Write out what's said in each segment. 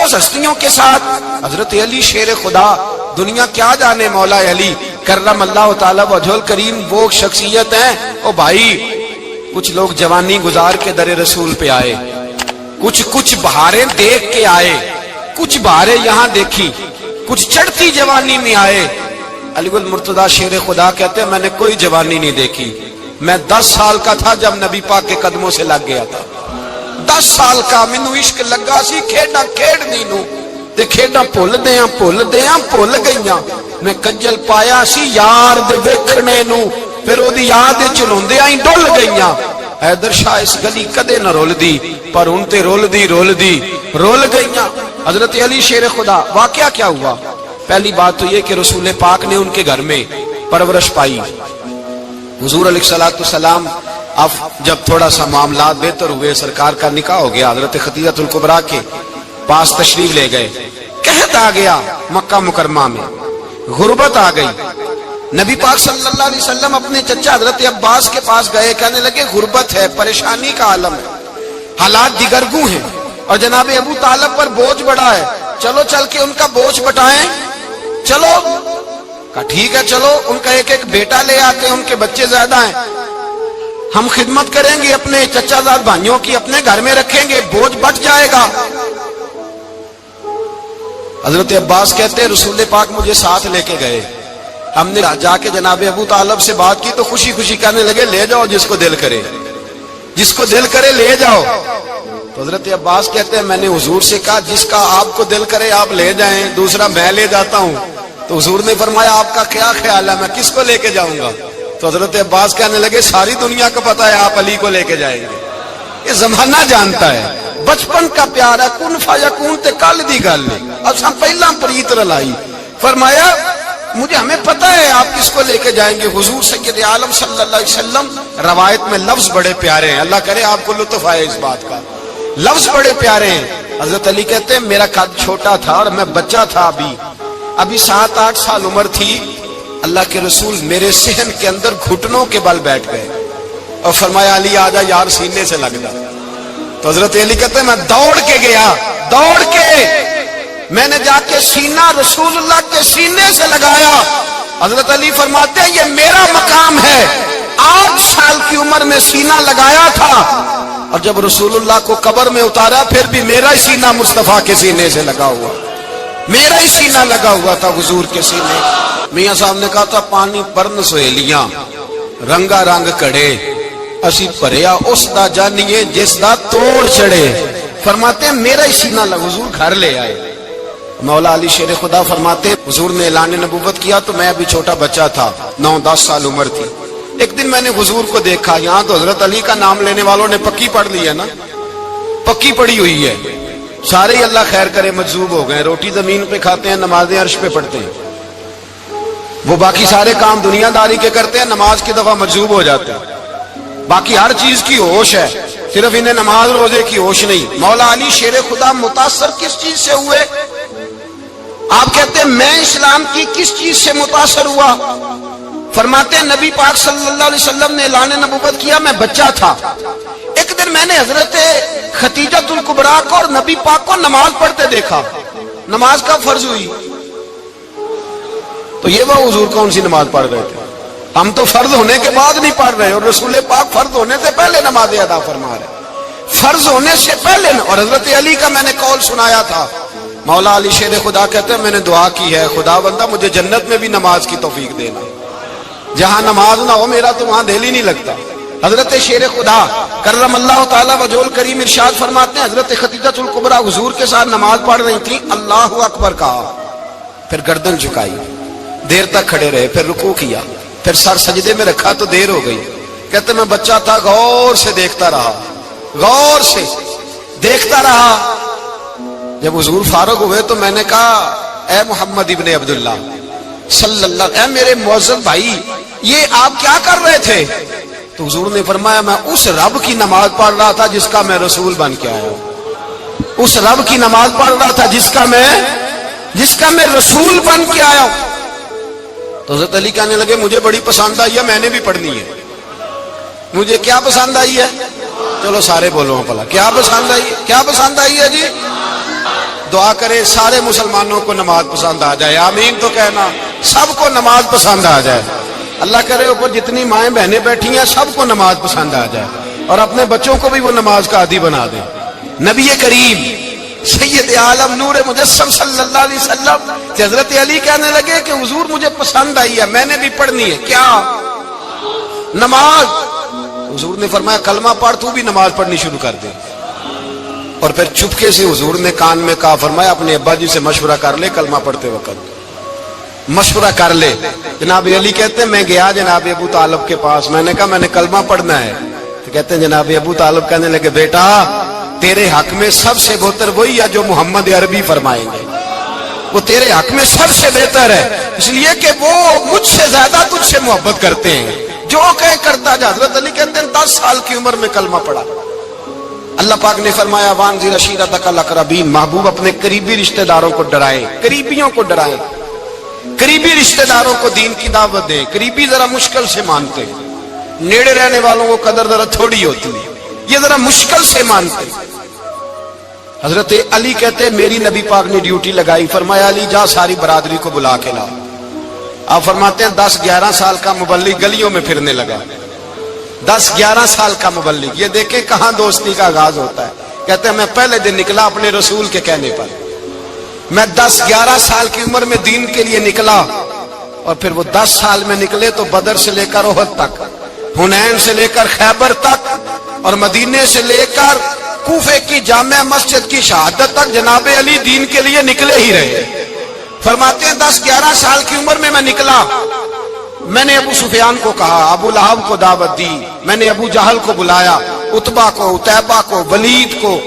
ہستیوں کے ساتھ حضرت علی شیر خدا، دنیا کیا جانے مولا علی کرم اللہ تعالی وجہ الکریم، وہ شخصیت ہیں۔ او بھائی، کچھ لوگ جوانی گزار کے در رسول پہ آئے، کچھ بہاریں دیکھ کے آئے، کچھ بہاریں یہاں دیکھی، کچھ چڑھتی جوانی میں آئے۔ علی المرتضیٰ شیر خدا کہتے ہیں میں نے کوئی جوانی نہیں دیکھی، میں 10 سال کا تھا جب نبی پاک کے قدموں سے لگ گیا تھا، 10 سال کا مینوں عشق لگا سی، کھیڈاں کھیڈنی نو تے کھیڈاں بھول گئیاں، میں کنجل پایا سی یار دے ویکھنے نو، پھر او دی یاد وچ روندیاں ہی ڈل گئیاں۔ حیدر شاہ اس گلی کدے نہ رول دی، پر ہن تے رول گئیاں۔ حضرت علی شیر خدا، واقعہ کیا ہوا؟ پہلی بات تو یہ کہ رسول پاک نے ان کے گھر میں پرورش پائی۔ حضور علیہ السلام اب جب تھوڑا سا معاملات بہتر ہوئے، سرکار کا نکاح ہو گیا، حضرت خدیجہ الکبریٰ کے پاس تشریف لے گئے۔ قحط آ گیا مکہ مکرمہ میں، غربت آ گئی۔ نبی پاک صلی اللہ علیہ وسلم اپنے چچا حضرت عباس کے پاس گئے، کہنے لگے غربت ہے، پریشانی کا عالم ہے، حالات دیگرگوں ہیں، اور جناب ابو طالب پر بوجھ بڑا ہے، چلو چل کے ان کا بوجھ بٹائیں۔ چلو کہا ٹھیک ہے، چلو ان کا ایک بیٹا لے آتے ہیں، ان کے بچے زیادہ ہیں، ہم خدمت کریں گے اپنے چچا زاد بھائیوں کی، اپنے گھر میں رکھیں گے، بوجھ بٹ جائے گا۔ حضرت عباس کہتے ہیں رسول پاک مجھے ساتھ لے کے گئے، ہم نے جا کے جناب ابو طالب سے بات کی تو خوشی خوشی کہنے لگے لے جاؤ جس کو دل کرے لے جاؤ۔ تو حضرت عباس کہتے ہیں میں نے حضور سے کہا جس کا آپ کو دل کرے آپ لے جائیں، دوسرا میں لے جاتا ہوں۔ تو حضور نے فرمایا آپ کا کیا خیال ہے، میں کس کو لے کے جاؤں گا؟ تو حضرت عباس کہنے لگے ساری دنیا کو پتا ہے آپ علی کو لے کے جائیں گے، یہ زمانہ جانتا ہے، بچپن کا پیار ہے، کن فیکون تے کل دی گل نہیں، اساں پہلا پریت رلائی۔ فرمایا ہمیں پتا ہے آپ کس کو لے کے جائیں گے، حضور سید عالم صلی اللہ علیہ وسلم۔ روایت میں لفظ بڑے پیارے ہیں، اللہ کرے آپ کو لطف آئے اس بات کا، لفظ بڑے پیارے ہیں۔ حضرت علی کہتے ہیں میرا قد چھوٹا تھا اور میں بچہ تھا، ابھی 7-8 سال عمر تھی، اللہ کے رسول میرے صحن کے اندر گھٹنوں کے بل بیٹھ گئے اور فرمایا علی آجا یار سینے سے لگ جا۔ تو حضرت علی کہتے ہیں میں دوڑ کے گیا، میں نے جا کے سینہ رسول اللہ کے سینے سے لگایا۔ حضرت علی فرماتے ہیں یہ میرا مقام ہے، 8 سال کی عمر میں سینہ لگایا تھا، اور جب رسول اللہ کو قبر میں اتارا پھر بھی میرا ہی سینہ مصطفیٰ کے سینے سے لگا ہوا، میرا ہی سینہ لگا ہوا تھا حضور کے سینے۔ میاں صاحب نے کہا تھا پانی پرن سہیلیاں رنگا رنگ کڑے، اسی پریا اس دا جانیے جس دا توڑ چڑے۔ فرماتے ہیں میرا ہی سینہ لگا، حضور گھر لے آئے۔ مولا علی شیر خدا فرماتے ہیں حضور نے اعلان نبوت کیا تو میں ابھی چھوٹا بچہ تھا، 9-10 سال عمر تھی۔ ایک دن میں نے حضور کو دیکھا، یہاں تو حضرت علی کا نام لینے والوں نے پکی پڑھ لی ہے نا، پکی پڑھی ہوئی ہے، سارے ہی اللہ خیر کرے مجذوب ہو گئے، روٹی زمین پہ کھاتے ہیں، نمازیں عرش پہ پڑھتے ہیں، وہ باقی سارے کام دنیا داری کے کرتے ہیں، نماز کی دفعہ مجذوب ہو جاتے ہیں، باقی ہر چیز کی ہوش ہے، صرف انہیں نماز روزے کی ہوش نہیں۔ مولا علی شیر خدا متاثر کس چیز سے ہوئے؟ آپ کہتے ہیں میں اسلام کی کس چیز سے متاثر ہوا؟ فرماتے ہیں نبی پاک صلی اللہ علیہ وسلم نے اعلان نبوت کیا، میں بچہ تھا، ایک دن میں نے حضرت خدیجہ الکبریٰ کو اور نبی پاک کو نماز پڑھتے دیکھا، نماز کا فرض ہوئی تو یہ وہ حضور کون سی نماز پڑھ رہے تھے؟ ہم تو فرض ہونے کے بعد نہیں پڑھ رہے، اور رسول پاک فرض ہونے سے پہلے نماز ادا فرما رہے، فرض ہونے سے پہلے۔ اور حضرت علی کا میں نے قول سنایا تھا، مولا علی شیر خدا کہتے ہیں میں نے دعا کی ہے خدا بندہ مجھے جنت میں بھی نماز کی توفیق دینا، جہاں نماز نہ ہو میرا تو وہاں دل ہی نہیں لگتا۔ حضرت شیر خدا کرم اللہ تعالی وجہ الکریم ارشاد فرماتے ہیں حضرت خدیجہ الکبریٰ حضور کے ساتھ نماز پڑھ رہی تھی، اللہ اکبر کہا، پھر گردن جھکائی، دیر تک کھڑے رہے، پھر رکوع کیا، پھر سر سجدے میں رکھا تو دیر ہو گئی۔ کہتے میں بچہ تھا، غور سے دیکھتا رہا، غور سے دیکھتا رہا۔ جب حضور فارغ ہوئے تو میں نے کہا اے محمد ابن عبداللہ صلی اللہ، اے میرے معزز بھائی یہ آپ کیا کر رہے تھے؟ تو حضور نے فرمایا میں اس رب کی نماز پڑھ رہا تھا جس کا میں رسول بن کے آیا ہوں، اس رب کی نماز پڑھ رہا تھا جس کا میں رسول بن کے آیا ہوں۔ تو حضرت علی کہنے لگے مجھے بڑی پسند آئی ہے، میں نے بھی پڑھنی ہے۔ مجھے کیا پسند آئی ہے؟ چلو سارے بولو پلا کیا پسند آئی ہے؟ کیا پسند آئی ہے جی؟ دعا کرے سارے مسلمانوں کو نماز پسند آ جائے، آمین تو کہنا، سب کو نماز پسند آ جائے۔ اللہ کرے اوپر جتنی مائیں بہنیں بیٹھی ہیں سب کو نماز پسند آ جائے، اور اپنے بچوں کو بھی وہ نماز کا عادی بنا دے۔ نبی کریم سید عالم نور مجسم صلی اللہ علیہ وسلم حضرت علی کہنے لگے کہ حضور مجھے پسند آئی ہے، میں نے بھی پڑھنی ہے، کیا؟ نماز۔ حضور نے فرمایا کلمہ پڑھ، تو بھی نماز پڑھنی شروع کر دے۔ اور پھر چپکے سے حضور نے کان میں کہا، فرمایا اپنے ابا جی سے مشورہ کر لے کلمہ پڑھتے وقت، مشورہ کر لے۔ جناب علی کہتے ہیں میں گیا جناب ابو طالب کے پاس، میں نے کہا میں نے کلمہ پڑھنا ہے، تو کہتے ہیں جناب ابو طالب کہنے لگے بیٹا تیرے حق میں سب سے بہتر وہی ہے جو محمد عربی فرمائیں گے، وہ تیرے حق میں سب سے بہتر ہے، اس لیے کہ وہ مجھ سے زیادہ تجھ سے محبت کرتے ہیں، جو کہیں کرتا جا۔ حضرت علی کہتے ہیں 10 سال کی عمر میں کلمہ پڑھا۔ اللہ پاک نے فرمایا وانذر عشیرتک الاقربین، محبوب اپنے قریبی رشتہ داروں کو ڈرائیں، قریبیوں کو ڈرائیں، قریبی رشتہ داروں کو دین کی دعوت دیں۔ قریبی ذرا مشکل سے مانتے، نیڑے رہنے والوں کو قدر ذرا تھوڑی ہوتی ہے، یہ ذرا مشکل سے مانتے۔ حضرت علی کہتے ہیں میری نبی پاک نے ڈیوٹی لگائی، فرمایا علی جا ساری برادری کو بلا کے لا۔ آپ فرماتے ہیں 10-11 سال کا مبلغ گلیوں میں پھرنے لگا، 10-11 سال کا مبلغ، یہ دیکھیں کہاں دوستی کا آغاز ہوتا ہے۔ کہتے ہیں میں پہلے دن نکلا اپنے رسول کے کہنے پر، میں 10-11 سال کی عمر میں دین کے لیے نکلا، اور پھر وہ 10 سال میں نکلے تو بدر سے لے کر احد تک، حنین سے لے کر خیبر تک، اور مدینے سے لے کر کوفے کی جامع مسجد کی شہادت تک جناب علی دین کے لیے نکلے ہی رہے۔ فرماتے ہیں 10-11 سال کی عمر میں نکلا، میں نے ابو سفیان کو کہا، ابو لہب کو دعوت دی، میں نے ابو جہل کو بلایا، عتبہ کو، عتیبہ کو، ولید کو،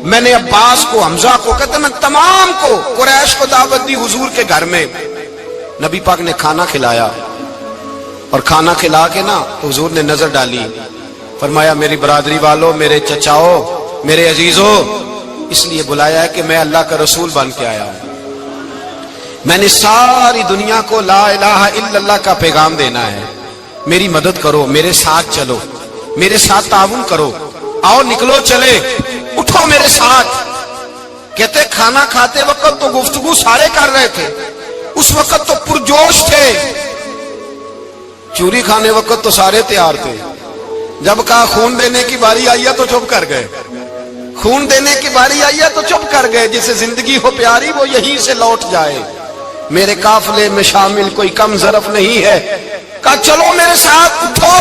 میں نے عباس کو، حمزہ کو، کہتے میں تمام کو، قریش کو دعوت دی حضور کے گھر میں۔ نبی پاک نے کھانا کھلایا، اور کھانا کھلا کے نا تو حضور نے نظر ڈالی، فرمایا میری برادری والوں، میرے چچاؤ، میرے عزیزوں، اس لیے بلایا ہے کہ میں اللہ کا رسول بن کے آیا ہوں، میں نے ساری دنیا کو لا الہ الا اللہ کا پیغام دینا ہے، میری مدد کرو، میرے ساتھ چلو، میرے ساتھ تعاون کرو، آؤ نکلو چلے، اٹھو میرے ساتھ۔ کہتے کھانا کھاتے وقت تو گفتگو سارے کر رہے تھے، اس وقت تو پرجوش تھے، چوری کھانے وقت تو سارے تیار تھے، جب کہا خون دینے کی باری آئی ہے تو چپ کر گئے، خون دینے کی باری آئی ہے تو چپ کر گئے، جسے زندگی ہو پیاری وہ یہیں سے لوٹ جائے، میرے قافلے میں شامل کوئی کم ظرف نہیں ہے، کہا چلو میرے ساتھ اٹھو۔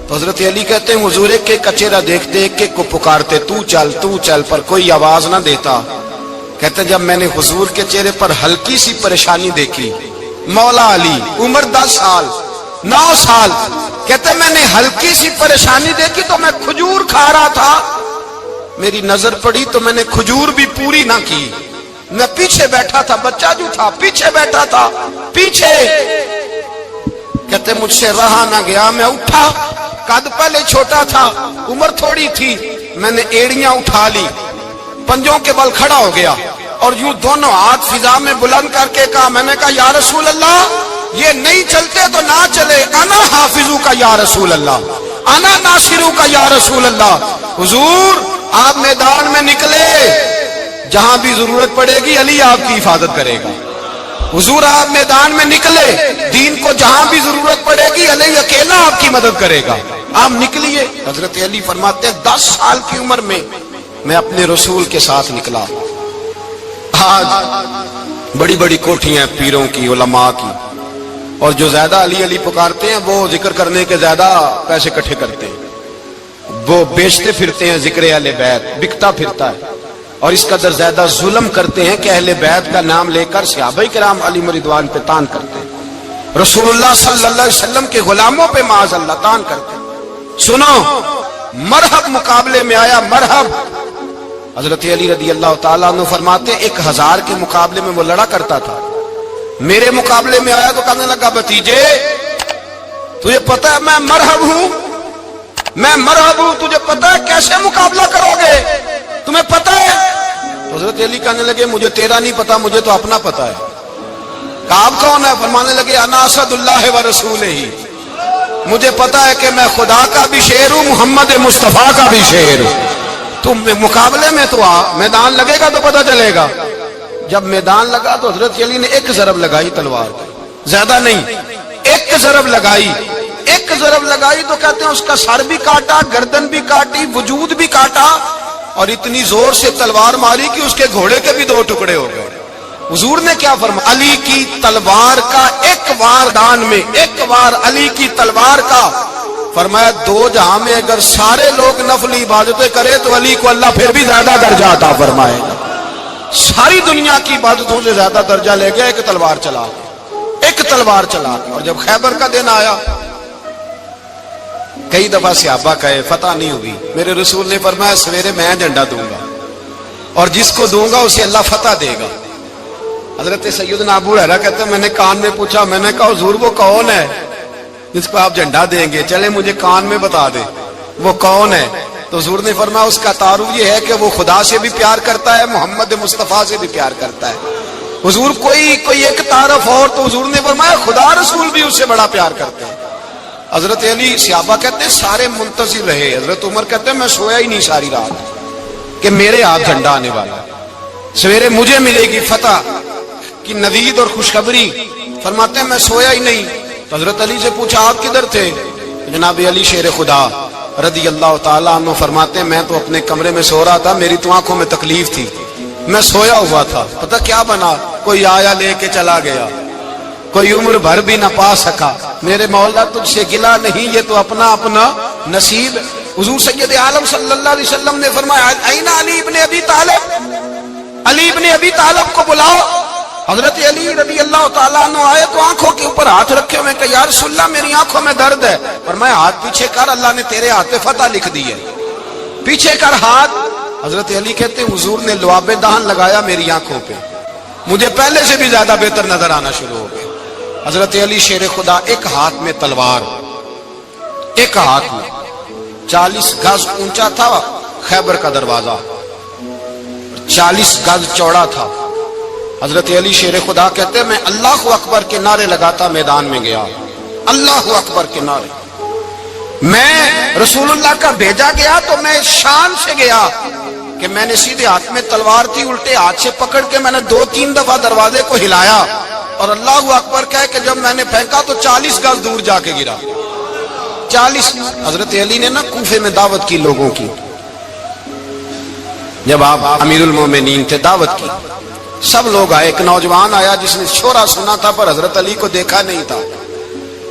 تو حضرت علی کہتے ہیں حضور ایک ایک کا چہرہ دیکھتے، ایک ایک کو پکارتے، تو چل، پر کوئی آواز نہ دیتا۔ کہتے جب میں نے حضور کے چہرے پر ہلکی سی پریشانی دیکھی، مولا علی عمر 10 سال 9 سال، کہتے میں نے ہلکی سی پریشانی دیکھی تو میں کھجور کھا رہا تھا، میری نظر پڑی تو میں نے کھجور بھی پوری نہ کی، میں پیچھے بیٹھا تھا، بچہ جو تھا پیچھے بیٹھا تھا، پیچھے۔ کہتے مجھ سے رہا نہ گیا، میں اٹھا، قد پہلے چھوٹا تھا، عمر تھوڑی تھی، میں نے ایڑیاں اٹھا لی، پنجوں کے بل کھڑا ہو گیا، اور یوں دونوں ہاتھ فضا میں بلند کر کے کہا، میں نے کہا یا رسول اللہ یہ نہیں چلتے تو نہ چلے، انا حافظو کا یا رسول اللہ، انا ناصرو کا یا رسول اللہ۔ حضور آپ میدان میں نکلے، جہاں بھی ضرورت پڑے گی علی آپ کی حفاظت کرے گا۔ حضور آپ میدان میں نکلے، دین کو جہاں بھی ضرورت پڑے گی علی اکیلا آپ کی مدد کرے گا، آپ نکلیے۔ حضرت علی فرماتے ہیں 10 سال کی عمر میں اپنے رسول کے ساتھ نکلا۔ آج بڑی بڑی کوٹھیاں پیروں کی، علماء کی، اور جو زیادہ علی علی پکارتے ہیں وہ ذکر کرنے کے زیادہ پیسے اکٹھے کرتے ہیں، وہ بیچتے پھرتے ہیں، ذکر اہل بیت بکتا پھرتا ہے، اور اس قدر زیادہ ظلم کرتے ہیں کہ اہل بیت کا نام لے کر صحابہ کرام علی رضوان پہ تان کرتے ہیں، رسول اللہ صلی اللہ علیہ وسلم کے غلاموں پہ معاذ اللہ تان کرتے ہیں۔ سنو، مرحب مقابلے میں آیا، مرحب۔ حضرت علی رضی اللہ تعالیٰ عنہ فرماتے 1000 کے مقابلے میں وہ لڑا کرتا تھا، میرے مقابلے میں آیا تو کہنے لگا بھتیجے تجھے پتا ہے میں مرحب ہوں، میں مرحب ہوں، تجھے پتا ہے کیسے مقابلہ کرو گے، تمہیں پتا ہے؟ حضرت علی کہنے لگے مجھے تیرا نہیں پتا، مجھے تو اپنا پتا ہے۔ آپ کون ہے؟ فرمانے لگے انا اسد اللہ و رسولہ، مجھے پتا ہے کہ میں خدا کا بھی شیر ہوں، محمد مصطفیٰ کا بھی شیر ہوں۔ تم مقابلے میں تو آ، میدان لگے گا تو پتہ چلے گا۔ جب میدان لگا تو حضرت علی نے ایک ضرب لگائی تلوار کی، زیادہ نہیں، ایک ضرب لگائی۔ ایک ضرب لگائی تو کہتے ہیں اس کا سر بھی کاٹا، گردن بھی کاٹی، وجود بھی کاٹا، اور اتنی زور سے تلوار ماری کہ اس کے گھوڑے کے بھی دو ٹکڑے ہو گئے۔ حضور نے کیا فرمایا؟ علی کی تلوار کا ایک وار دان میں، ایک وار علی کی تلوار کا، فرمایا دو جہاں میں اگر سارے لوگ نفل عبادتیں کرے تو علی کو اللہ پھر بھی زیادہ درجہ عطا فرمائے گا۔ ساری دنیا کی عبادتوں سے زیادہ درجہ لے گیا ایک تلوار چلا کے، ایک تلوار چلا کے۔ اور جب خیبر کا دن آیا، کئی دفعہ صحابہ کہے فتح نہیں ہوئی، میرے رسول نے فرمایا سویرے میں جھنڈا دوں گا اور جس کو دوں گا اسے اللہ فتح دے گا۔ حضرت سیدنا ابو ہریرہ کہتے ہیں میں نے کان میں پوچھا، میں نے کہا حضور وہ کون ہے جس کو آپ جھنڈا دیں گے؟ چلے مجھے کان میں بتا دیں وہ کون ہے۔ تو حضور نے فرمایا اس کا تعارف یہ ہے کہ وہ خدا سے بھی پیار کرتا ہے، محمد مصطفیٰ سے بھی پیار کرتا ہے۔ حضور کوئی ایک تعارف اور، تو حضور نے فرمایا خدا رسول بھی اس سے بڑا پیار کرتے ہیں۔ حضرت علی، صحابہ کہتے ہیں سارے منتظر رہے۔ حضرت عمر کہتے ہیں میں سویا ہی نہیں ساری رات کہ میرے ہاتھ جھنڈا آنے والا، سویرے مجھے ملے گی فتح کی نوید اور خوشخبری۔ فرماتے ہیں میں سویا ہی نہیں۔ تو حضرت علی سے پوچھا آپ کدھر تھے؟ جناب علی شیر خدا رضی اللہ تعالیٰ عنہ فرماتے ہیں میں تو اپنے کمرے میں سو رہا تھا، میری تو آنکھوں میں تکلیف تھی، میں سویا ہوا تھا، پتہ کیا بنا، کوئی آیا لے کے چلا گیا، کوئی عمر بھر بھی نہ پا سکا۔ میرے مولا تجھ سے گلا نہیں، یہ تو اپنا اپنا نصیب۔ حضور سید عالم صلی اللہ علیہ وسلم نے فرمایا این علی ابن ابی طالب، علی ابن ابی طالب کو بلاؤ۔ حضرت علی رضی اللہ تعالیٰ عنہ آئے تو آنکھوں کے اوپر ہاتھ رکھے ہوئے کہ یا رسول اللہ میری آنکھوں میں درد ہے۔ فرمایا ہاتھ پیچھے کر، اللہ نے تیرے ہاتھ پہ فتح لکھ دی ہے، پیچھے کر ہاتھ۔ حضرت علی کہتے ہیں حضور نے لعاب دہن لگایا میری آنکھوں پہ، مجھے پہلے سے بھی زیادہ بہتر نظر آنا شروع ہو گیا۔ حضرت علی شیر خدا، ایک ہاتھ میں تلوار، ایک ہاتھ میں 40 گز اونچا تھا خیبر کا دروازہ، 40 گز چوڑا تھا۔ حضرت علی شیر خدا کہتے ہیں میں اللہ اکبر کے نعرے لگاتا میدان میں گیا، اللہ اکبر کے نعرے۔ میں رسول اللہ کا بھیجا گیا تو میں شان سے گیا کہ میں نے سیدھے ہاتھ میں تلوار تھی، الٹے ہاتھ سے پکڑ کے میں نے 2-3 دفعہ دروازے کو ہلایا اور اللہ اکبر کہہ کہ جب میں نے پھینکا تو 40 گز دور جا کے گرا، 40۔ حضرت علی نے نا کوفے میں دعوت کی لوگوں کی، جب آپ امیر المومنین تھے، دعوت کی، سب لوگ آئے۔ ایک نوجوان آیا جس نے شورا سنا تھا پر حضرت علی کو دیکھا نہیں تھا،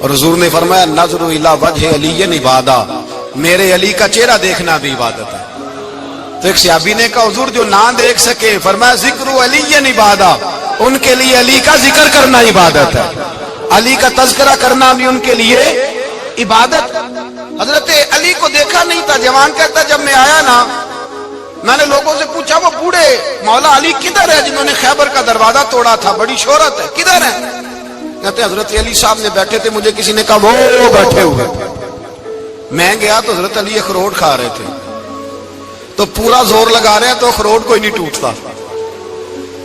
اور حضور نے فرمایا نظر الی وجہ علی عبادہ، میرے علی کا چہرہ دیکھنا بھی عبادت ہے۔ تو ایک صحابی نے کہا حضور جو نہ دیکھ سکے، فرمایا ذکر علی عبادہ، ان کے لیے علی کا ذکر کرنا عبادت ہے، علی کا تذکرہ کرنا بھی ان کے لیے عبادت۔ حضرت علی کو دیکھا نہیں تھا۔ جوان کہتا جب میں آیا نا، میں نے لوگوں سے پوچھا وہ بوڑھے مولا علی کدھر ہے جنہوں نے خیبر کا دروازہ توڑا تھا، بڑی شہرت ہے، کدھر ہے؟ کہتے حضرت علی صاحب نے بیٹھے تھے، مجھے کسی نے کہا وہ بیٹھے ہوئے۔ میں گیا تو حضرت علی اخروٹ کھا رہے تھے، تو پورا زور لگا رہے ہیں تو اخروٹ کوئی نہیں ٹوٹتا،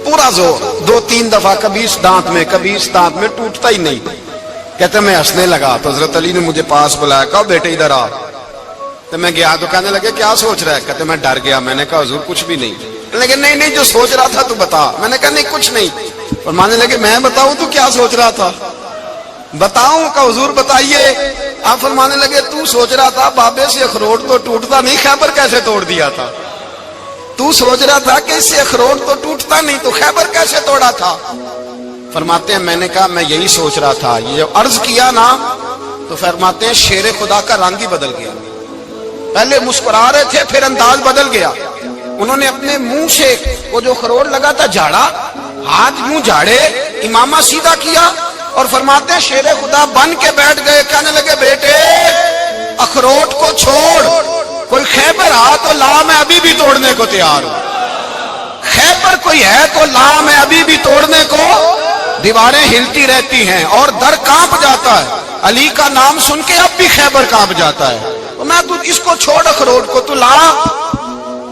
پورا زور 2-3 دفعہ، کبھی اس دانت میں کبھی اس دانت میں، ٹوٹتا ہی نہیں۔ کہتے میں ہنسنے لگا تو حضرت علی نے مجھے پاس بلایا، کہا بیٹے ادھر آ۔ تو میں گیا تو کہنے لگے کیا سوچ رہا ہے؟ کہتے میں ڈر گیا۔ میں نے کہا حضور کچھ بھی نہیں۔ لیکن نہیں جو سوچ رہا تھا تو بتا۔ میں نے کہا نہیں کچھ نہیں۔ فرمانے لگے میں بتاؤں تو کیا سوچ رہا تھا؟ بتاؤں؟ کہ حضور بتائیے۔ آپ فرمانے لگے تو سوچ رہا تھا بابے سے اخروٹ تو ٹوٹتا نہیں، خیبر کیسے توڑ دیا تھا؟ تو سوچ رہا تھا کہ اس سے اخروٹ تو ٹوٹتا نہیں تو خیبر کیسے توڑا تھا؟ فرماتے ہیں میں نے کہا میں یہی سوچ رہا تھا۔ یہ جب عرض کیا نا تو فرماتے ہیں شیر خدا کا رنگ ہی بدل گیا، پہلے مسکرا رہے تھے پھر انداز بدل گیا۔ انہوں نے اپنے منہ سے وہ جو خروٹ لگا تھا جھاڑا، ہاتھ یوں جھاڑے، امامہ سیدھا کیا اور فرماتے ہیں شیر خدا بن کے بیٹھ گئے۔ کہنے لگے بیٹے اخروٹ کو چھوڑ، کوئی خیبر آ تو لا، میں ابھی بھی توڑنے کو تیار ہوں۔ خیبر کوئی ہے تو لا، میں ابھی بھی توڑنے کو۔ دیواریں ہلتی رہتی ہیں اور در کانپ جاتا ہے، علی کا نام سن کے اب بھی خیبر کانپ جاتا ہے۔ تو میں تو اس کو چھوڑ اخروٹ کو تو لا۔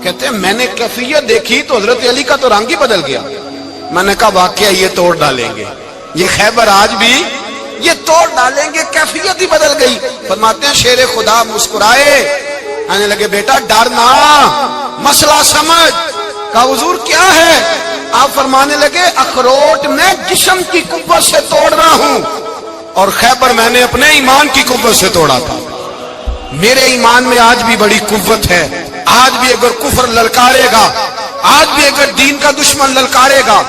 کہتے ہیں میں نے کیفیت دیکھی تو حضرت علی کا تو رنگ ہی بدل گیا۔ میں نے کہا واقعہ یہ توڑ ڈالیں گے، یہ خیبر آج بھی یہ توڑ ڈالیں گے، کیفیت ہی بدل گئی۔ فرماتے ہیں شیر خدا مسکرائے، آنے لگے بیٹا ڈرنا، مسئلہ سمجھ۔ کہا حضور کیا ہے؟ آپ فرمانے لگے اخروٹ میں جسم کی قوت سے توڑ رہا ہوں، اور خیبر میں نے اپنے ایمان کی قوت سے توڑا تھا۔ میرے ایمان میں آج بھی بڑی قوت ہے، آج بھی اگر کفر للکارے گا، آج بھی اگر دین کا دشمن للکارے گا،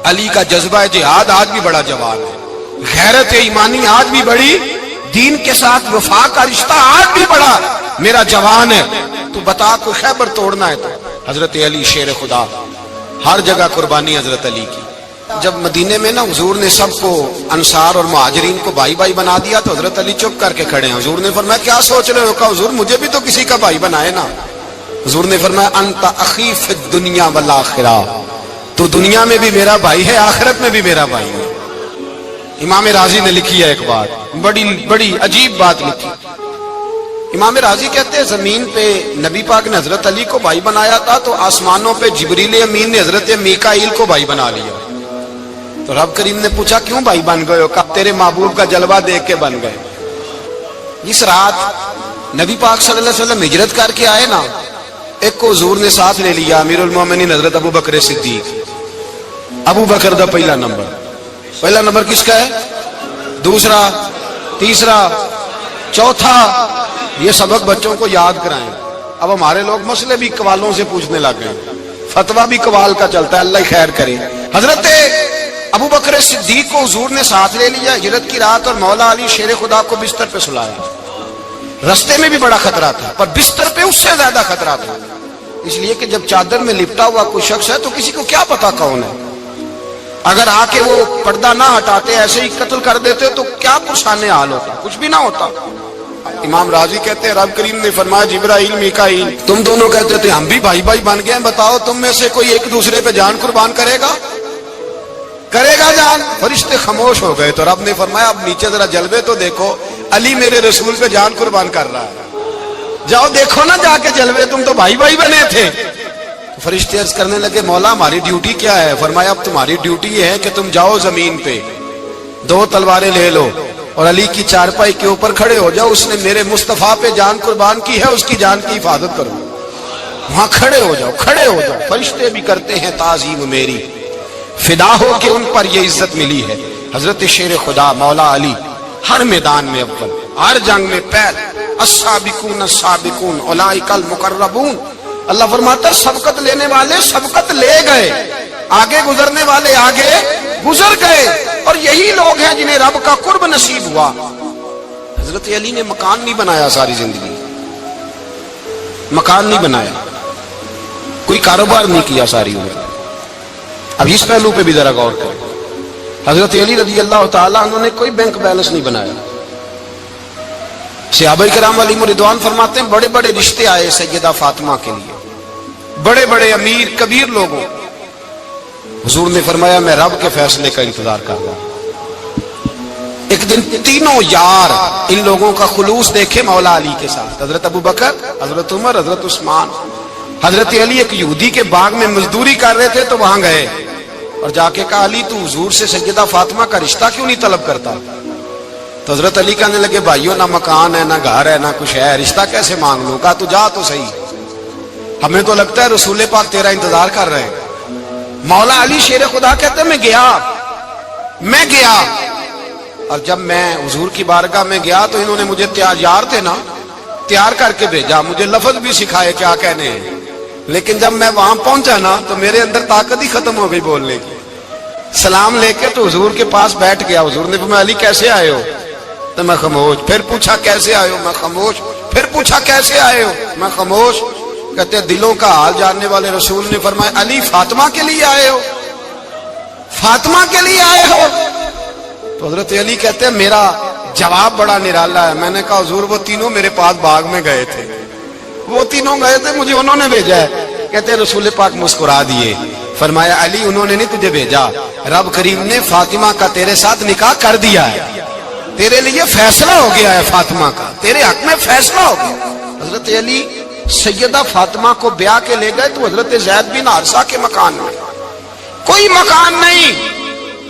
علی کا جذبہ جہاد آج بھی بڑا جوان ہے، غیرت ایمانی آج بھی بڑی، دین کے ساتھ وفا کا رشتہ آج بھی بڑا میرا جوان ہے۔ تو بتا کوئی خیبر توڑنا ہے تو حضرت علی شیر خدا، ہر جگہ قربانی حضرت علی کی۔ جب مدینے میں نا حضور نے سب کو انصار اور مہاجرین کو بھائی بھائی بنا دیا تو حضرت علی چپ کر کے کھڑے ہیں۔ حضور نے فرمایا کیا سوچ رہے ہو؟ کہا حضور مجھے بھی تو کسی کا بھائی بنائے نا۔ حضور نے فرمایا انت اخی فی الدنیا والآخرہ، تو دنیا میں بھی میرا بھائی ہے، آخرت میں بھی میرا بھائی ہے۔ امام راضی نے لکھی ہے ایک بات، بڑی عجیب بات لکھی۔ امام راضی کہتے ہیں زمین پہ نبی پاک نے حضرت علی کو بھائی بنایا تھا تو آسمانوں پہ جبریل امین نے حضرت میکائیل کو بھائی بنا لیا۔ تو رب کریم نے پوچھا کیوں بھائی بن گئے ہو؟ کہا تیرے محبوب کا جلوہ دیکھ کے بن گئے۔ جس رات نبی پاک صلی اللہ علیہ وسلم ہجرت کر کے آئے نا، ایک کو حضور نے ساتھ لے لیا، امیر المومنین حضرت ابو بکر صدیق۔ ابو بکر دا پہلا نمبر کس کا ہے؟ دوسرا، تیسرا، چوتھا، یہ سبق بچوں کو یاد کرائیں۔ اب ہمارے لوگ مسئلے بھی قوالوں سے پوچھنے لگ گئے، فتویٰ بھی قوال کا چلتا ہے، اللہ خیر کرے۔ حضرت ابو بکر صدیق کو حضور نے ساتھ لے لیا ہجرت کی رات، اور مولا علی شیر خدا کو بستر پہ سلایا۔ رستے میں بھی بڑا خطرہ تھا، پر بستر پہ اس سے زیادہ خطرہ تھا، اس لیے کہ جب چادر میں لپٹا ہوا کوئی شخص ہے تو کسی کو کیا پتا کون ہے، اگر آ کے وہ پردہ نہ ہٹاتے ایسے ہی قتل کر دیتے تو کیا پرسانے حال ہوتا، کچھ بھی نہ ہوتا۔ امام راضی کہتے ہیں رب کریم نے فرمایا جبرائیل میکائیل تم دونوں کہتے تھے ہم بھی بھائی بھائی بن گئے ہیں، بتاؤ تم میں سے کوئی ایک دوسرے پہ جان قربان کرے گا جان؟ فرشتے خاموش ہو گئے تو رب نے فرمایا اب نیچے ذرا جلوے تو دیکھو، علی میرے رسول پہ جان قربان کر رہا ہے، جاؤ دیکھو نا جا کے جلوے، تم تو بھائی بھائی بنے تھے۔ فرشتے عرض کرنے لگے مولا ہماری ڈیوٹی کیا ہے؟ فرمایا اب تمہاری ڈیوٹی یہ ہے کہ تم جاؤ زمین پہ 2 تلواریں لے لو اور علی کی چارپائی کے اوپر کھڑے ہو جاؤ، اس نے میرے مصطفیٰ پہ جان قربان کی ہے، اس کی جان کی حفاظت کرو، وہاں کھڑے ہو جاؤ۔ فرشتے بھی کرتے ہیں تعظیم میری، فدا ہو کہ ان پر یہ عزت ملی ہے۔ حضرت شیر خدا مولا علی ہر میدان میں اول، ہر جنگ میں پہل، السابقون السابقون اولئک المقربون۔ اللہ فرماتا ہے سبقت لینے والے سبقت لے گئے، آگے گزرنے والے آگے گزر گئے، اور یہی لوگ ہیں جنہیں رب کا قرب نصیب ہوا۔ حضرت علی نے مکان نہیں بنایا، ساری زندگی مکان نہیں بنایا، کوئی کاروبار نہیں کیا ساری عمر۔ اب اس پہلو پہ بھی ذرا غور کریں، حضرت علی رضی اللہ تعالیٰ انہوں نے کوئی بینک بیلنس نہیں بنایا۔ صحابہ کرام علیہم رضوان فرماتے ہیں بڑے بڑے رشتے آئے سیدہ فاطمہ کے لیے، بڑے بڑے امیر کبیر لوگوں، حضور نے فرمایا میں رب کے فیصلے کا انتظار کر رہا ہوں۔ ایک دن تینوں یار ان لوگوں کا خلوص دیکھے مولا علی کے ساتھ، حضرت ابو بکر، حضرت عمر، حضرت عثمان، حضرت علی ایک یہودی کے باغ میں مزدوری کر رہے تھے تو وہاں گئے اور جا کے کہا علی تو حضور سے سیدہ فاطمہ کا رشتہ کیوں نہیں طلب کرتا؟ تو حضرت علی کہنے لگے بھائیوں نہ مکان ہے نہ گھر ہے نہ کچھ ہے، رشتہ کیسے مانگ لوں؟ کہا تو جا تو صحیح، ہمیں تو لگتا ہے رسول پاک تیرا انتظار کر رہے ہیں۔ مولا علی شیر خدا کہتے میں گیا اور جب میں حضور کی بارگاہ میں گیا تو انہوں نے مجھے تیار تھے نا، تیار کر کے بھیجا، مجھے لفظ بھی سکھائے کیا کہنے ہیں، لیکن جب میں وہاں پہنچا نا تو میرے اندر طاقت ہی ختم ہو گئی بولنے کی۔ سلام لے کے تو حضور کے پاس بیٹھ گیا، حضور نے فرمایا علی کیسے آئے ہو؟ تو میں خاموش، پھر پوچھا کیسے آئے ہو؟ میں خاموش، پھر پوچھا کیسے آئے ہو؟ میں خاموش۔ کہتے دلوں کا حال جاننے والے رسول نے فرمایا علی فاطمہ کے لیے آئے ہو؟ فاطمہ کے لیے آئے ہو؟ تو حضرت علی کہتے ہیں میرا جواب بڑا نرالا ہے۔ میں نے کہا حضور وہ تینوں میرے پاس باغ میں گئے تھے، وہ تینوں گئے تھے، مجھے انہوں نے بھیجا ہے۔ کہتے رسول پاک مسکرا دیے، فرمایا علی انہوں نے نہیں تجھے بھیجا، رب کریم نے فاطمہ کا تیرے ساتھ نکاح کر دیا ہے، تیرے لیے فیصلہ ہو گیا ہے، فاطمہ کا تیرے حق میں فیصلہ ہو گیا۔ حضرت علی سیدہ فاطمہ کو بیاہ کے لے گئے تو حضرت زید بن حارثہ کے مکان میں، کوئی مکان نہیں،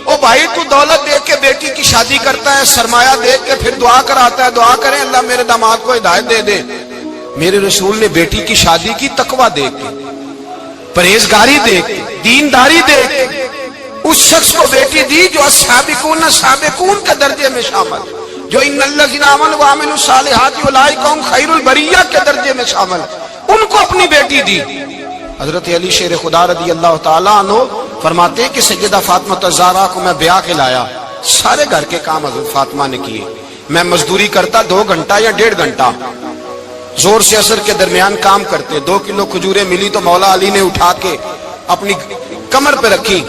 او بھائی تو دولت دیکھ کے بیٹی کی شادی کرتا ہے، سرمایہ دیکھ کے پھر دعا کراتا ہے، دعا کریں اللہ میرے داماد کو ہدایت دے دے۔ میرے رسول نے بیٹی کی شادی کی تقوی دیکھ کے، پرہیزگاری دیکھ کے، دینداری دیکھ کے اس شخص کو بیٹی دی جو السابقون السابقون کے درجے میں شامل، جو ان الذین آمنوا وعملوا الصالحات اولئک هم خیر البریہ کے درجے میں شامل، ان کو اپنی بیٹی دی۔ حضرت علی شیر خدا رضی اللہ تعالیٰ عنہ فرماتے ہیں کہ سیدہ فاطمہ الزہرا کو میں بیاہ کے لایا، سارے گھر کے کام حضرت فاطمہ نے کیے، میں مزدوری کرتا 2 گھنٹہ یا 1.5 گھنٹہ، زور سے عصر کے درمیان کام کرتے، 2 کلو کھجوریں ملی تو مولا علی نے اٹھا کے اپنی کمر پہ رکھی،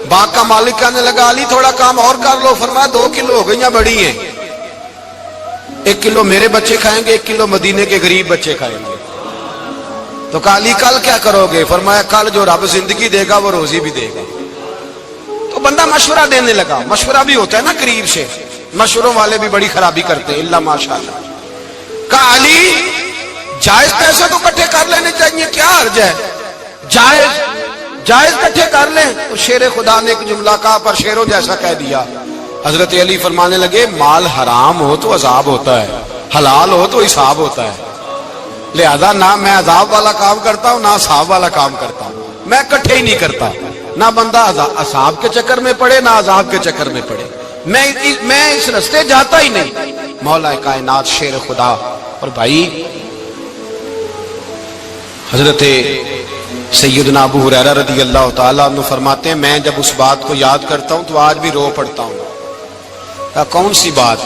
باغ کا مالک کہنے لگا علی تھوڑا کام اور کر لو، فرمایا 2 کلو ہو گئیں بڑی ہیں، 1 کلو میرے بچے کھائیں گے، 1 کلو مدینے کے غریب بچے کھائیں گے۔ تو کہا علی کل کیا کرو گے؟ فرمایا کل جو رب زندگی دے گا وہ روزی بھی دے گا۔ تو بندہ مشورہ دینے لگا، مشورہ بھی ہوتا ہے نا قریب سے، مشوروں والے بھی بڑی خرابی کرتے ہیں اللہ ماشاءاللہ۔ کہا علی جائز پیسے تو کٹھے کر لینے چاہیے، کیا حرج ہے، جائز کٹھے کر لیں۔ تو شیر خدا نے ایک جملہ کہا پر شیروں جیسا کہہ دیا۔ حضرت علی فرمانے لگے مال حرام ہو تو عذاب ہوتا ہے، حلال ہو تو حساب ہوتا ہے، لہذا نہ میں عذاب والا کام کرتا ہوں نہ حساب والا کام کرتا ہوں، میں کٹھے ہی نہیں کرتا، نہ بندہ عذاب کے چکر میں پڑے نہ عذاب کے چکر میں پڑے، میں اس رستے جاتا ہی نہیں۔ مولا کائنات شیر خدا۔ اور بھائی حضرت سیدنا ابو ہریرہ رضی اللہ تعالیٰ عنہ فرماتے ہیں میں جب اس بات کو یاد کرتا ہوں تو آج بھی رو پڑتا ہوں۔ کون سی بات؟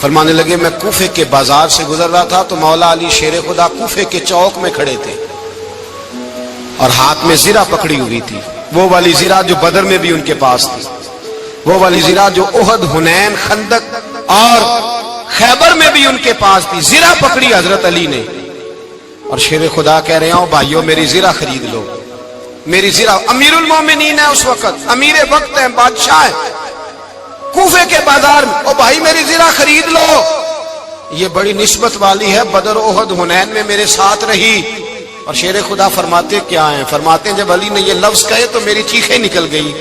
فرمانے لگے میں کوفے کے بازار سے گزر رہا تھا تو مولا علی شیر خدا کوفے کے چوک میں کھڑے تھے اور ہاتھ میں زرہ پکڑی ہوئی تھی، وہ والی زرہ جو بدر میں بھی ان کے پاس تھی، وہ والی زرہ جو احد، حنین، خندق اور خیبر میں بھی ان کے پاس تھی، زرہ پکڑی حضرت علی نے اور شیر خدا کہہ رہے ہوں بھائیو میری زرہ خرید لو، میری زرہ۔ امیر المومنین ہے اس وقت، امیر وقت ہے، بادشاہ ہے، کوفے کے بازار میں، او بھائی میری زرہ خرید لو، یہ بڑی نسبت والی ہے، بدر، احد، حنین میں میرے ساتھ رہی۔ اور شیر خدا فرماتے کیا ہیں؟ فرماتے ہیں جب علی نے یہ لفظ کہے تو میری چیخیں نکل گئی۔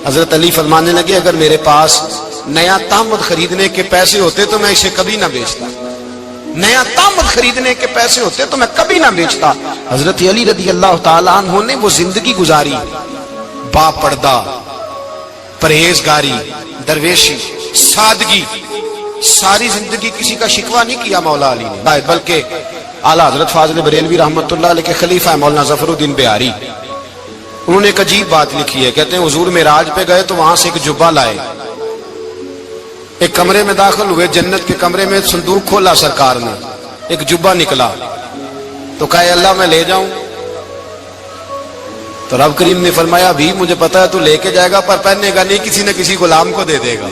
حضرت علی فرمانے لگے اگر میرے پاس نیا تامد خریدنے کے پیسے ہوتے تو میں اسے کبھی نہ بیچتا، نیا تامد خریدنے کے پیسے ہوتے تو میں کبھی نہ بیچتا۔ حضرت علی رضی اللہ تعالیٰ عنہ نے وہ زندگی گزاری، با پردہ، پرہیزگاری، درویشی، سادگی، ساری زندگی کسی کا شکوہ نہیں کیا مولا علی نے، بلکہ اعلیٰ حضرت فاضل بریلوی رحمت اللہ علیہ کے خلیفہ مولانا ظفر الدین بہاری، انہوں نے ایک عجیب بات لکھی ہے، کہتے ہیں حضور معراج پہ گئے تو وہاں سے ایک جبہ لائے، ایک کمرے میں داخل ہوئے، جنت کے کمرے میں صندوق کھولا سرکار نے، ایک جبہ نکلا تو کہا اللہ میں لے جاؤں؟ تو رب کریم نے فرمایا بھی مجھے پتا ہے تو لے کے جائے گا پر پہننے گا نہیں، کسی نہ کسی غلام کو دے دے گا۔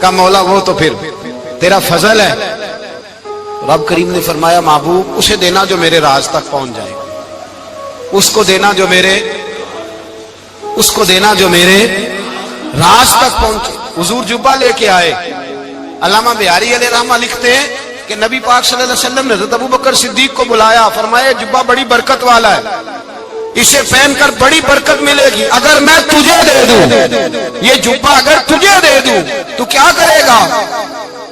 کہا مولا وہ تو پھر تیرا فضل ہے۔ رب کریم نے فرمایا محبوب اسے دینا جو میرے راز تک پہنچ جائے، اس کو دینا جو میرے راز تک پہنچے۔ حضور جبہ لے کے آئے۔ علامہ بہاری علیہ رحمہ لکھتے ہیں کہ نبی پاک صلی اللہ علیہ وسلم نے حضرت ابوبکر صدیق کو بلایا، فرمایا جبہ بڑی برکت والا ہے، اسے پہن کر بڑی برکت ملے گی، اگر میں تجھے دے دوں یہ جبہ، اگر تجھے دے دوں تو کیا کرے گا؟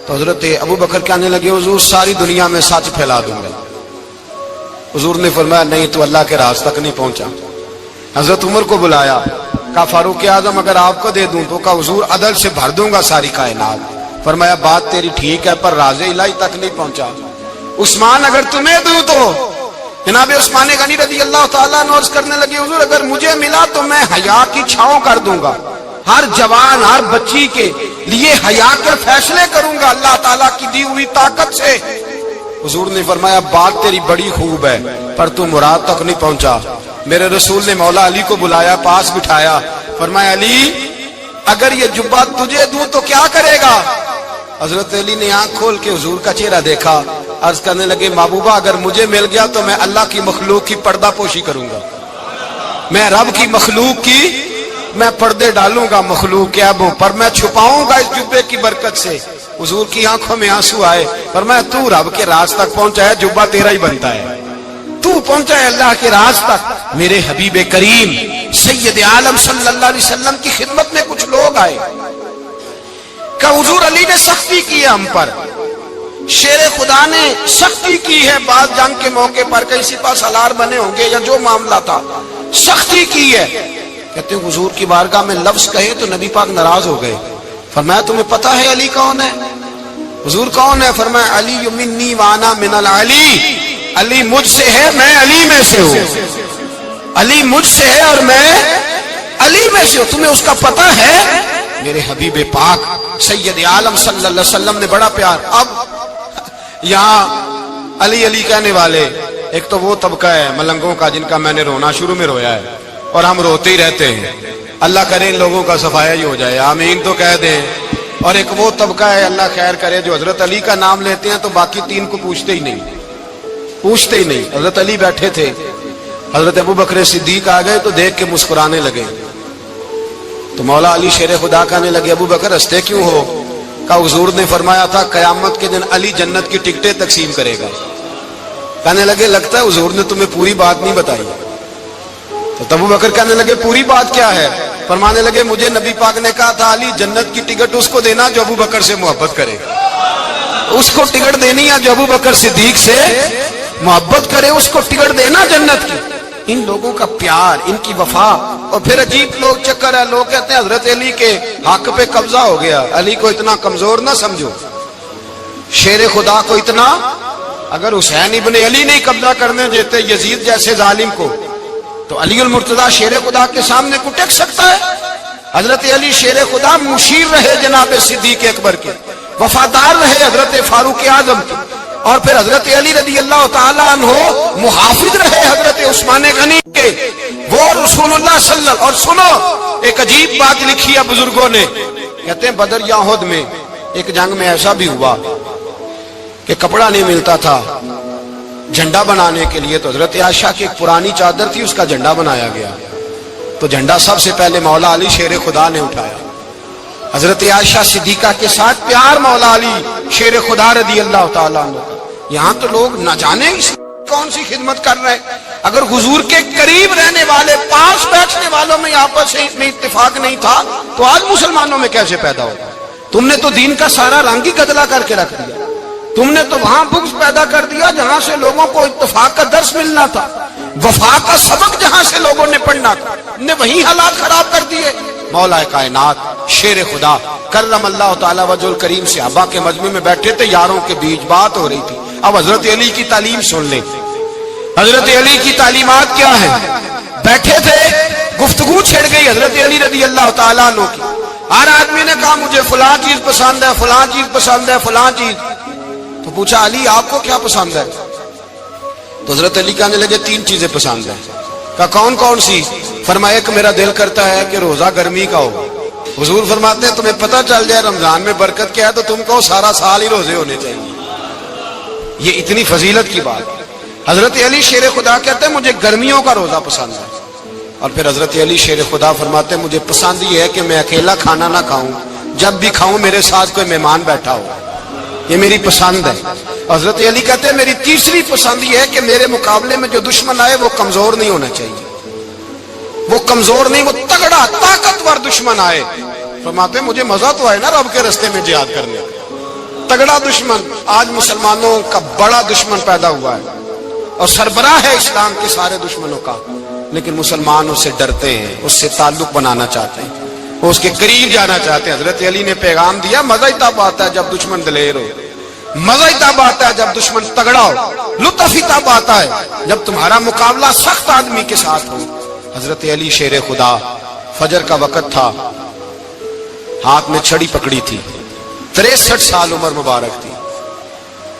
تو حضرت ابوبکر کہنے لگے حضور ساری دنیا میں سچ پھیلا دوں گا۔ حضور نے فرمایا نہیں تو اللہ کے راز تک نہیں پہنچا۔ حضرت عمر کو بلایا، کہا فاروق اعظم اگر آپ کو دے دوں تو کہا حضور عدل سے بھر دوں گا ساری کائنات۔ فرمایا بات تیری ٹھیک ہے پر راز الہی تک نہیں پہنچا۔ عثمان اگر تمہیں دوں تو جناب عثمان غنی رضی اللہ تعالیٰ عنہ عرض کرنے لگے حضور اگر مجھے ملا تو میں حیا کی چھاؤں کر دوں گا، ہر جوان ہر بچی کے لیے حیا کے فیصلے کروں گا اللہ تعالیٰ کی دی ہوئی طاقت سے۔ حضور نے فرمایا بات تیری بڑی خوب ہے پر تو مراد تک نہیں پہنچا۔ میرے رسول نے مولا علی کو بلایا، پاس بٹھایا، فرمایا علی اگر یہ جبہ تجھے دوں تو کیا کرے گا؟ حضرت علی نے آنکھ کھول کے حضور کا چہرہ دیکھا، عرض کرنے لگے محبوبہ اگر مجھے مل گیا تو میں اللہ کی مخلوق کی پردہ پوشی کروں گا، میں رب کی مخلوق کی میں پردے ڈالوں گا مخلوق کے عیبوں پر، میں چھپاؤں گا اس جبے کی برکت سے۔ حضور کی آنکھوں میں آنسو آئے، فرمایا تو رب کے راز تک پہنچا ہے، جبہ تیرا ہی بنتا ہے، تو پہنچا ہے اللہ کے راز تک۔ میرے حبیب کریم سید عالم صلی اللہ علیہ وسلم کی خدمت میں کچھ لوگ آئے کہ حضور علی نے سختی کی ہے ہم پر، شیر خدا نے سختی کی ہے، بعض جنگ کے موقع پر کہیں سپاہ سالار بنے ہوں گے یا جو معاملہ تھا، سختی کی ہے۔ کہتے ہیں حضور کی بارگاہ میں لفظ کہے تو نبی پاک ناراض ہو گئے۔ فرمایا تمہیں پتہ ہے علی کون ہے؟ حضور کون ہے؟ فرمایا علی منی وانا من العلی، علی مجھ سے ہے میں علی میں سے ہوں، علی مجھ سے ہے اور میں علی میں سے ہوں، تمہیں اس کا پتہ ہے؟ میرے حبیب پاک سید عالم صلی اللہ علیہ وسلم نے بڑا پیار۔ اب یہاں علی علی کہنے والے ایک تو وہ طبقہ ہے ملنگوں کا جن کا میں نے رونا شروع میں رویا ہے اور ہم روتے ہی رہتے ہیں، اللہ کرے ان لوگوں کا صفایا ہی ہو جائے، آمین تو کہہ دیں۔ اور ایک وہ طبقہ ہے اللہ خیر کرے جو حضرت علی کا نام لیتے ہیں تو باقی تین کو پوچھتے ہی نہیں، پوچھتے ہی نہیں۔ حضرت علی بیٹھے تھے، حضرت ابو بکر صدیق آ گئے تو دیکھ کے مسکرانے لگے، تو مولا علی شیر خدا کہنے لگے ابو بکر ہنستے کیوں ہو؟ کہا حضور نے فرمایا تھا قیامت کے دن علی جنت کی ٹکٹیں تقسیم کرے گا۔ کہنے لگے لگتا ہے حضور نے تمہیں پوری بات نہیں بتائی۔ تو ابو بکر کہنے لگے پوری بات کیا ہے؟ فرمانے لگے مجھے نبی پاک نے کہا تھا علی جنت کی ٹکٹ اس کو دینا جو ابو بکر سے محبت کرے، اس کو ٹکٹ دینی ہے جو ابو بکر صدیق سے محبت کرے، اس کو ٹکٹ دینا جنت کی۔ ان لوگوں کا پیار، ان کی وفا۔ اور پھر عجیب لوگ چکر ہے، لوگ کہتے ہیں حضرت علی کے حق پہ قبضہ ہو گیا، علی کو اتنا کمزور نہ سمجھو، شیر خدا کو اتنا، اگر حسین ابن علی نہیں قبضہ کرنے دیتے یزید جیسے ظالم کو تو علی المرتضیٰ شیر خدا کے سامنے کو ٹک سکتا ہے؟ حضرت علی شیر خدا مشیر رہے جناب صدیق اکبر کے، وفادار رہے حضرت فاروق اعظم کے، اور پھر حضرت علی رضی اللہ تعالیٰ عنہ محافظ رہے حضرت عثمان غنی کے، وہ رسول اللہ صلی اللہ علیہ وسلم۔ اور سنو ایک عجیب بات لکھی ہے بزرگوں نے، کہتے ہیں بدر یا احد میں ایک جنگ میں ایسا بھی ہوا کہ کپڑا نہیں ملتا تھا جھنڈا بنانے کے لیے، تو حضرت عائشہ کی ایک پرانی چادر تھی اس کا جھنڈا بنایا گیا، تو جھنڈا سب سے پہلے مولا علی شیر خدا نے اٹھایا۔ حضرت عائشہ صدیقہ کے ساتھ پیار مولا علی شیر خدا رضی اللہ تعالیٰ عنہ۔ یہاں تو لوگ نہ جانے کون سی خدمت کر رہے ہیں، اگر حضور کے قریب رہنے والے پاس بیٹھنے والوں میں آپس میں اتفاق نہیں تھا تو آج مسلمانوں میں کیسے پیدا ہوگا؟ تم نے تو دین کا سارا رنگ ہی گدلا کر کے رکھ دیا، تم نے تو وہاں بغض پیدا کر دیا جہاں سے لوگوں کو اتفاق کا درس ملنا تھا، وفا کا سبق جہاں سے لوگوں نے پڑھنا تھا، نے وہی حالات خراب کر دیے۔ مولا کائنات شیر خدا کرم اللہ تعالی وجہ الکریم صحابہ کے مجمع میں بیٹھے تھے، یاروں کے بیچ بات ہو رہی تھی۔ اب حضرت علی کی تعلیم سن لیں، حضرت علی کی تعلیمات کیا ہیں؟ بیٹھے تھے، گفتگو چھڑ گئی حضرت علی رضی اللہ تعالیٰ عنہ کی، ہر آدمی نے کہا مجھے فلاں چیز پسند ہے، فلاں چیز پسند ہے، فلاں چیز۔ تو پوچھا علی آپ کو کیا پسند ہے؟ تو حضرت علی کہنے لگے تین چیزیں پسند ہیں۔ کہا کون کون سی؟ فرمایا ایک میرا دل کرتا ہے کہ روزہ گرمی کا ہو۔ حضور فرماتے ہیں تمہیں پتہ چل جائے رمضان میں برکت کیا ہے تو تم کو سارا سال ہی روزے ہونے چاہیے، یہ اتنی فضیلت کی بات۔ حضرت علی شیر خدا کہتے ہیں مجھے گرمیوں کا روزہ پسند ہے، اور پھر حضرت علی شیر خدا فرماتے ہیں مجھے پسند یہ ہے کہ میں اکیلا کھانا نہ کھاؤں، جب بھی کھاؤں میرے ساتھ کوئی مہمان بیٹھا ہو، یہ میری پسند ہے۔ حضرت علی کہتے ہیں میری تیسری پسند یہ ہے کہ میرے مقابلے میں جو دشمن آئے وہ کمزور نہیں ہونا چاہیے، وہ کمزور نہیں، وہ تگڑا طاقتور دشمن آئے۔ فرماتے ہیں مجھے مزہ تو آئے نا رب کے رستے میں جہاد کرنے، تگڑا دشمن۔ آج مسلمانوں کا بڑا دشمن پیدا ہوا ہے اور سربراہ ہے اسلام کے سارے دشمنوں کا، لیکن مسلمان اس سے ڈرتے ہیں، اس سے تعلق بنانا چاہتے ہیں، وہ اس کے قریب جانا چاہتے ہیں۔ حضرت علی نے پیغام دیا مزہ ہی تب آتا ہے جب دشمن دلیر ہو، مزہ ہی تب آتا ہے جب دشمن تگڑا ہو، لطف ہی تب آتا ہے جب تمہارا مقابلہ سخت آدمی کے ساتھ ہو۔ حضرت علی شیر خدا، فجر کا وقت تھا، ہاتھ میں چھڑی پکڑی تھی، 63 سال عمر مبارک تھی،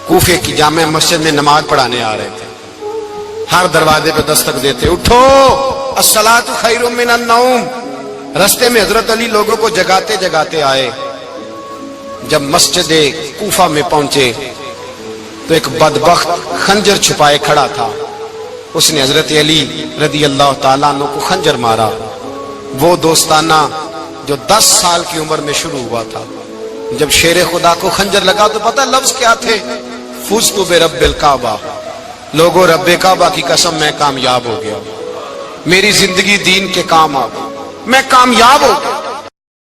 کوفے کی جامع مسجد میں نماز پڑھانے آ رہے تھے، ہر دروازے پہ دستک دیتے اٹھو الصلاۃ خیر من النوم۔ رستے میں حضرت علی لوگوں کو جگاتے جگاتے آئے، جب مسجد کوفہ میں پہنچے تو ایک بدبخت خنجر چھپائے کھڑا تھا، اس نے حضرت علی رضی اللہ تعالیٰ عنہ کو خنجر مارا، وہ دوستانہ جو 10 سال کی عمر میں شروع ہوا تھا۔ جب شیر خدا کو خنجر لگا تو پتہ لفظ کیا تھے؟ فزت برب الکعبہ، لوگوں رب کعبہ کی قسم میں کامیاب ہو گیا، میری زندگی دین کے کام آ گئی، میں کامیاب ہو گیا۔